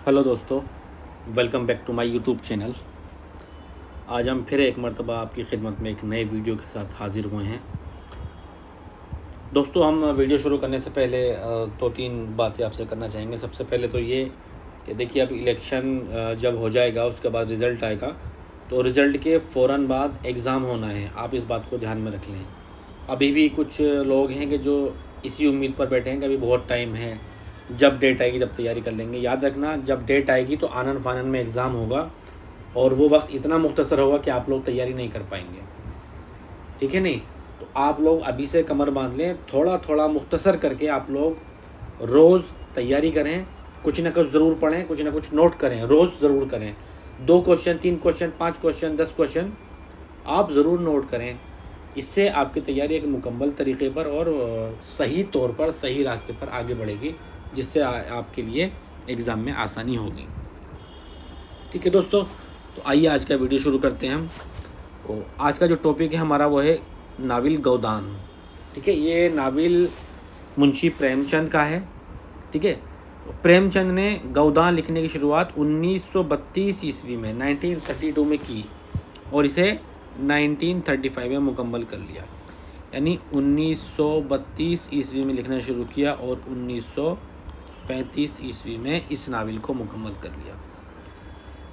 Hello दोस्तों, welcome back to my YouTube channel. आज हम फिर एक मर्तबा आपकी खिदमत में एक नए वीडियो के साथ हाज़िर हुए हैं। दोस्तों, हम वीडियो शुरू करने से पहले दो तीन बातें आपसे करना चाहेंगे। सबसे पहले तो ये कि देखिए, अब इलेक्शन जब हो जाएगा उसके बाद रिज़ल्ट आएगा, तो रिज़ल्ट के फ़ौरन बाद एग्ज़ाम होना है। आप इस बात को ध्यान में रख लें। अभी भी कुछ लोग हैं कि जो इसी उम्मीद पर बैठे हैं कि अभी बहुत टाइम है, जब डेट आएगी जब तैयारी कर लेंगे। याद रखना, जब डेट आएगी तो आनन फानन में एग्ज़ाम होगा और वो वक्त इतना मुख्तसर होगा कि आप लोग तैयारी नहीं कर पाएंगे। ठीक है नहीं? तो आप लोग अभी से कमर बांध लें, थोड़ा थोड़ा मुख्तसर करके आप लोग रोज़ तैयारी करें। कुछ ना कुछ ज़रूर पढ़ें, कुछ ना कुछ नोट करें, रोज़ ज़रूर करें। 2 क्वेश्चन, 3 क्वेश्चन, 5 क्वेश्चन, 10 क्वेश्चन आप ज़रूर नोट करें। इससे आपकी तैयारी एक मुकम्मल तरीके पर और सही तौर पर, सही रास्ते पर आगे बढ़ेगी, जिससे आपके लिए एग्ज़ाम में आसानी होगी। ठीक है दोस्तों, तो आइए आज का वीडियो शुरू करते हैं हम। तो आज का जो टॉपिक है हमारा वो है नाविल गौदान। ठीक है, ये नाविल मुंशी प्रेमचंद का है। ठीक है, तो प्रेमचंद ने गौदान लिखने की शुरुआत 1932 ईस्वी में 1932 में की और इसे 1935 में मुकम्मल कर लिया। यानी 1932 ईस्वी में लिखना शुरू किया और 1935 ईस्वी में इस नावल को मुकम्मल कर लिया।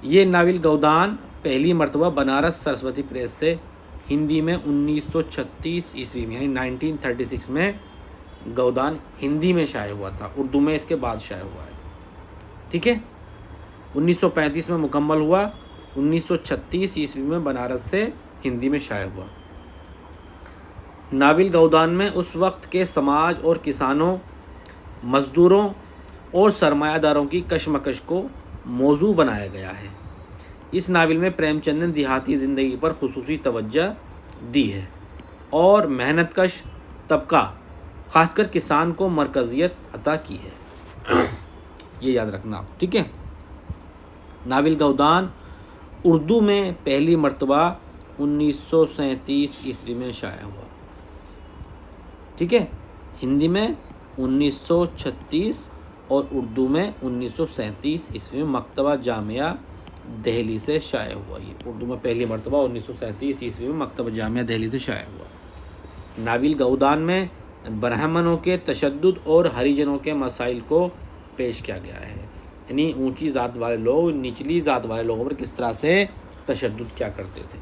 ये नावल गौदान पहली मरतबा बनारस सरस्वती प्रेस से हिंदी में 1936 ईस्वी में यानी 1936 में गौदान हिंदी में शाये हुआ था। उर्दू में इसके बाद शाये हुआ है। ठीक है, 1935 में मुकम्मल हुआ, 1936 ईस्वी में बनारस से हिंदी में शाये हुआ। नाविल गौदान में उस वक्त के समाज और किसानों, मज़दूरों और सरमायादारों की कशमकश को मौजू बनाया गया है। इस नावल में प्रेमचंद ने देहाती ज़िंदगी पर खुसूसी तवज्जो दी है और मेहनतकश तबका, ख़ासकर किसान को मरकज़ियत अता की है। ये याद रखना आप। ठीक है, नाविल गौदान उर्दू में पहली मरतबा 1937 ईस्वी में शाया हुआ। ठीक है, हिंदी में 1936 और उर्दू में 1937 ईस्वी में मकतबा जामिया दिल्ली से शाया हुआ। ये उर्दू में पहली मरतबा 1937 ईस्वी में मकतबा जामिया दिल्ली से शाया हुआ। नाविल गौदान में ब्राह्मणों के तशद्दुद और हरिजनों के मसाइल को पेश किया गया है। यानी ऊंची ज़ात वाले लोग निचली ज़ात वाले लोगों पर किस तरह से तशद्दुद क्या करते थे।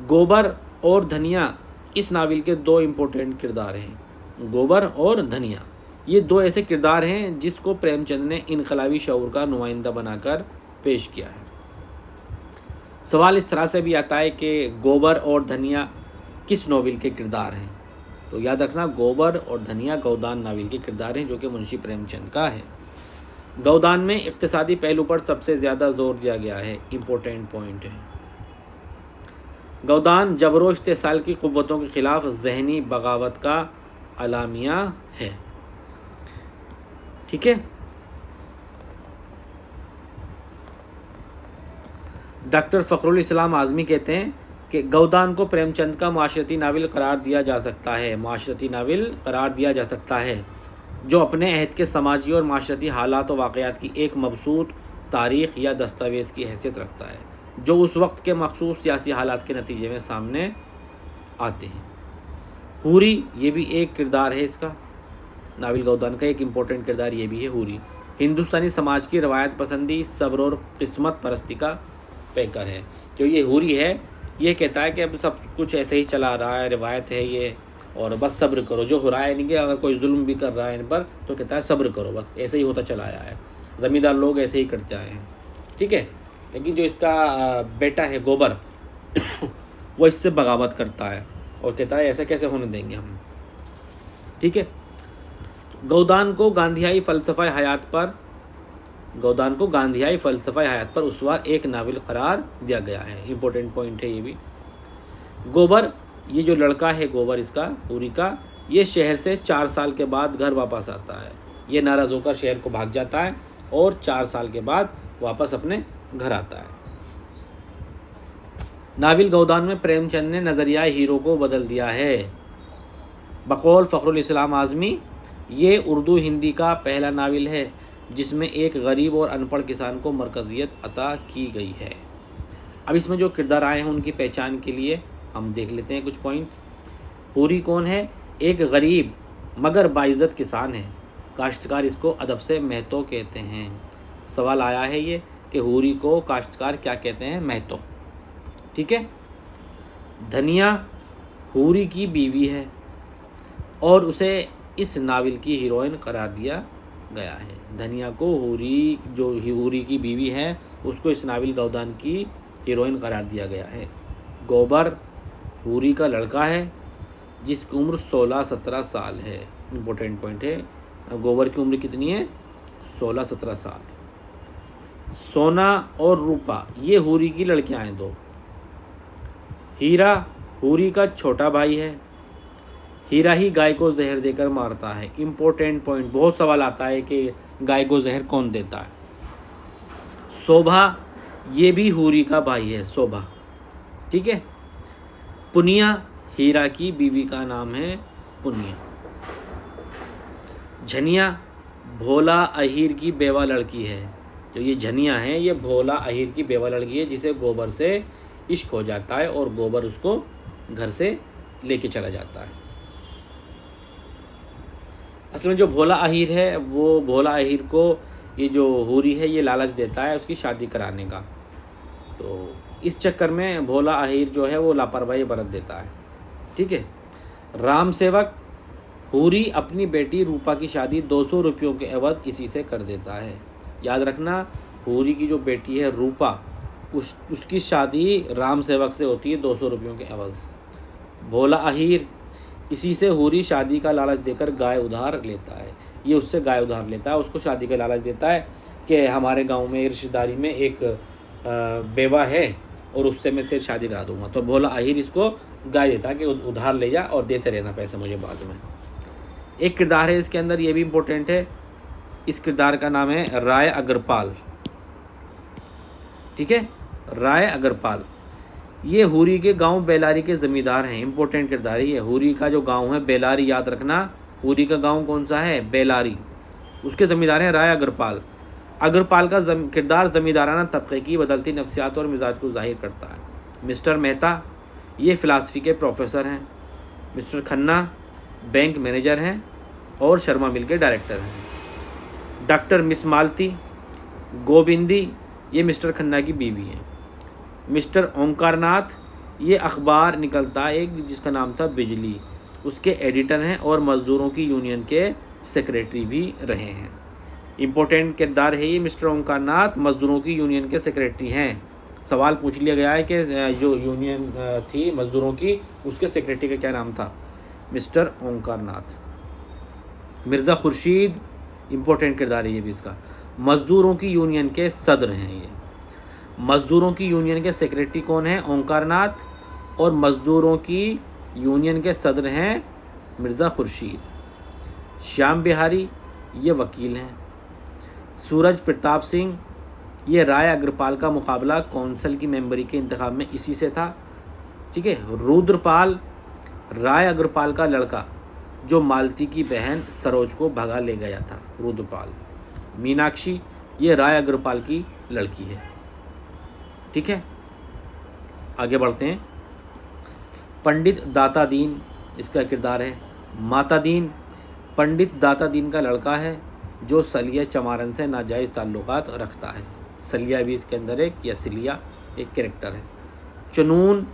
गोबर और धनिया इस नावल के 2 इम्पोर्टेंट किरदार हैं। गोबर और धनिया ये 2 ऐसे किरदार हैं जिसको प्रेमचंद ने इनकलाबी शऊर का नुमाइंदा बनाकर पेश किया है। सवाल इस तरह से भी आता है कि गोबर और धनिया किस नावल के किरदार हैं, तो याद रखना गोबर और धनिया गौदान नावल के किरदार हैं जो कि मुंशी प्रेमचंद का है। गौदान में इक्तिसादी पहलू पर सबसे ज़्यादा जोर दिया गया है। इम्पोर्टेंट पॉइंट है। गौदान जबरो इस्तेसाल की क़ुव्वतों के ख़िलाफ़ ज़हनी बगावत का अलामिया है। ठीक है, डॉक्टर फ़खरुल इस्लाम आज़मी कहते हैं कि गौदान को प्रेमचंद का माशरती नावल करार दिया जा सकता है। माशरती नावल करार दिया जा सकता है जो अपने अहद के समाजी और माशरती हालात और वाक़यात की एक मबसूत तारीख़ या दस्तावेज़ की हैसियत रखता है, जो उस वक्त के मखसूस सियासी हालात के नतीजे में सामने आते हैं। हूरी ये भी एक किरदार है इसका, नाविल गौदान का एक इम्पोर्टेंट किरदार ये भी है। हूरी हिंदुस्तानी समाज की रवायत पसंदी, सब्र और किस्मत परस्ती का पैकर है। जो ये हूरी है ये कहता है कि अब सब कुछ ऐसे ही चला रहा है, रिवायत है ये, और बस सब्र करो। जो हो रहा है नहीं कि अगर कोई जुल्म भी कर रहा है इन पर तो कहता है सब्र करो, बस ऐसे ही होता चला आया है, ज़मींदार लोग ऐसे ही करते आए हैं। ठीक है, लेकिन जो इसका बेटा है गोबर वो इससे बगावत करता है और कहता है ऐसा कैसे होने देंगे हम। ठीक है, गौदान को गांधीयाई फ़लसफ़ा हयात पर उसवार एक नावल करार दिया गया है। इम्पोर्टेंट पॉइंट है ये भी। गोबर ये जो लड़का है गोबर इसका पूरी का, ये शहर से 4 साल के बाद घर वापस आता है। ये नाराज़ होकर शहर को भाग जाता है और 4 साल के बाद वापस अपने घर आता है। नाविल गौदान में प्रेमचंद ने नज़रिया हीरो को बदल दिया है। बकौल फ़खरुल इस्लाम आज़मी ये उर्दू हिंदी का पहला नावल है जिसमें एक गरीब और अनपढ़ किसान को मरकज़ियत अता की गई है। अब इसमें जो किरदार आए हैं उनकी पहचान के लिए हम देख लेते हैं कुछ पॉइंट्स। हूरी कौन है? एक गरीब मगर बाइज़्ज़त किसान है। काश्तकार इसको अदब से महतो कहते हैं। सवाल आया है ये कि हूरी को काश्तकार क्या कहते हैं? महतो। ठीक है। धनिया हूरी की बीवी है और उसे इस नावल की हीरोइन करार दिया गया है। धनिया को हूरी, जो हूरी की बीवी है, उसको इस नावल गौदान की हीरोइन करार दिया गया है। गोबर हूरी का लड़का है जिसकी उम्र 16-17 साल है। इम्पोर्टेंट पॉइंट है, गोबर की उम्र कितनी है? 16-17 साल। सोना और रूपा ये हूरी की लड़कियां हैं दो। हीरा हूरी का छोटा भाई है। हीरा ही गाय को जहर देकर मारता है। इम्पोर्टेंट पॉइंट, बहुत सवाल आता है कि गाय को जहर कौन देता है। शोभा ये भी हूरी का भाई है, शोभा। ठीक है। पुनिया हीरा की बीवी का नाम है पुनिया। झनिया भोला अहीर की बेवा लड़की है। जो ये झनिया है ये भोला अहीर की बेवा लड़की है जिसे गोबर से इश्क हो जाता है और गोबर उसको घर से लेके चला जाता है। असल में जो भोला अहीर है वो भोला अहीर को ये जो हूरी है ये लालच देता है उसकी शादी कराने का। तो इस चक्कर में भोला अहीर जो है वो लापरवाही बरत देता है। ठीक है। राम सेवक हूरी अपनी बेटी रूपा की शादी 200 रुपयों के एवज इसी से कर देता है। याद रखना, हूरी की जो बेटी है रूपा, उसकी शादी राम सेवक से होती है 200 रुपयों के एवज। भोला अहीर इसी से हूरी शादी का लालच देकर गाय उधार लेता है। ये उससे गाय उधार लेता है, उसको शादी का लालच देता है कि हमारे गांव में रिश्तेदारी में एक बेवा है और उससे मैं तेरी शादी करा दूंगा। तो भोला अहीर इसको गाय देता है कि उधार ले जा और देते रहना पैसे मुझे बाद में। एक किरदार है इसके अंदर, ये भी इम्पोर्टेंट है। इस किरदार का नाम है राय अग्रपाल। ठीक है। राय अग्रपाल ये हूरी के गांव बेलारी के ज़मींदार हैं। इम्पोर्टेंट किरदार है ये। हूरी का जो गांव है बेलारी, याद रखना, हूरी का गांव कौन सा है? बेलारी। उसके ज़मींदार हैं राय अग्रपाल। अग्रपाल का किरदार ज़मींदाराना तबके की बदलती नफ्सियात और मिजाज को जाहिर करता है। मिस्टर मेहता ये फ़िलासफ़ी के प्रोफेसर हैं। मिस्टर खन्ना बैंक मैनेजर हैं और शर्मा मिल के डायरेक्टर हैं। डॉक्टर मिस मालती गोविंदी ये मिस्टर खन्ना की बीवी हैं। मिस्टर ओंकारनाथ ये अखबार निकलता है एक जिसका नाम था बिजली, उसके एडिटर हैं और मज़दूरों की यूनियन के सेक्रेटरी भी रहे हैं। इम्पोर्टेंट किरदार है ये। मिस्टर ओंकारनाथ मज़दूरों की यूनियन के सेक्रेटरी हैं। सवाल पूछ लिया गया है कि जो यूनियन थी मज़दूरों की उसके सेक्रेटरी का क्या नाम था? मिस्टर ओंकारनाथ। मिर्ज़ा खुर्शीद इम्पोर्टेंट किरदार है ये भी इसका। मज़दूरों की यूनियन के सदर हैं ये। मज़दूरों की यूनियन के सेक्रेटरी कौन है? ओंकारनाथ। और मज़दूरों की यूनियन के सदर हैं मिर्ज़ा खुर्शीद। श्याम बिहारी ये वकील हैं। सूरज प्रताप सिंह ये राय अग्रपाल का मुकाबला कौंसिल की मेंबरी के इंतखाब में इसी से था। ठीक है। रुद्रपाल राय अग्रपाल का लड़का जो मालती की बहन सरोज को भगा ले गया था, रुद्रपाल। मीनाक्षी ये राय अग्रपाल की लड़की है। ठीक है। आगे बढ़ते हैं। पंडित दाता दीन इसका किरदार है। माता दीन पंडित दाता दीन का लड़का है जो सलिया चमारन से नाजायज़ ताल्लुकात रखता है। सलिया भी इसके अंदर एक, या सिलिया एक कैरेक्टर है। चुनून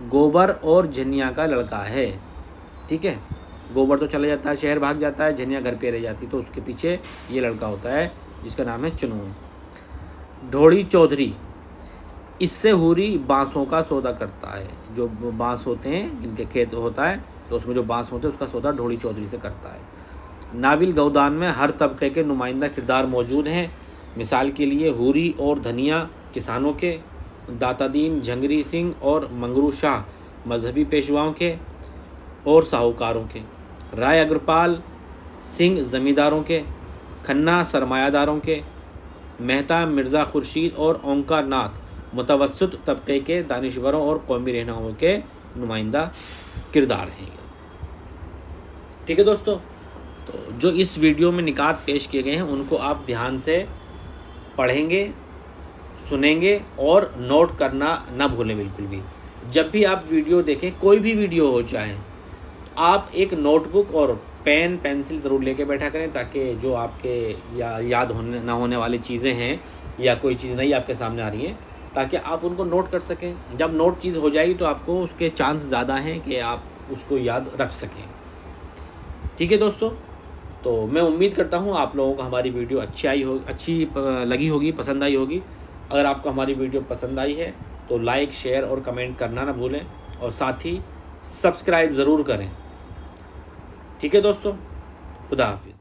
गोबर और झनिया का लड़का है। ठीक है। गोबर तो चला जाता है, शहर भाग जाता है, झनिया घर पे रह जाती, तो उसके पीछे ये लड़का होता है जिसका नाम है चुनून। ढोड़ी चौधरी इससे हूरी बांसों का सौदा करता है। जो बांस होते हैं जिनके खेत होता है तो उसमें जो बांस होते हैं उसका सौदा ढोड़ी चौधरी से करता है। नाविल गौदान में हर तबके के नुमाइंदा किरदार मौजूद हैं। मिसाल के लिए हूरी और धनिया किसानों के, दातादीन झंगरी सिंह और मंगरू शाह मजहबी पेशवाओं के और साहूकारों के, राय अग्रपाल सिंह ज़मींदारों के, खन्ना सरमायादारों के, मेहता मिर्ज़ा खुर्शीद और ओंकारनाथ मुतवस्सित तबके के दानिश्वरों और कौमी रहनुमाओं के नुमाइंदा किरदार हैं। ठीक है दोस्तों, तो जो इस वीडियो में निकात पेश किए गए हैं उनको आप ध्यान से पढ़ेंगे, सुनेंगे और नोट करना ना भूलें बिल्कुल भी। जब भी आप वीडियो देखें, कोई भी वीडियो हो चाहे, आप एक नोटबुक और पेन पेंसिल ज़रूर लेके बैठा करें, ताकि जो आपके याद होने ना होने वाली चीज़ें हैं या कोई चीज़ नई आपके सामने आ रही है, ताकि आप उनको नोट कर सकें। जब नोट चीज़ हो जाएगी तो आपको उसके चांस ज़्यादा हैं कि आप उसको याद रख सकें। ठीक है दोस्तों, तो मैं उम्मीद करता हूँ आप लोगों को हमारी वीडियो अच्छी लगी होगी, पसंद आई होगी। अगर आपको हमारी वीडियो पसंद आई है तो लाइक, शेयर और कमेंट करना ना भूलें, और साथ ही सब्सक्राइब ज़रूर करें। ठीक है दोस्तों, खुदा हाफिज़।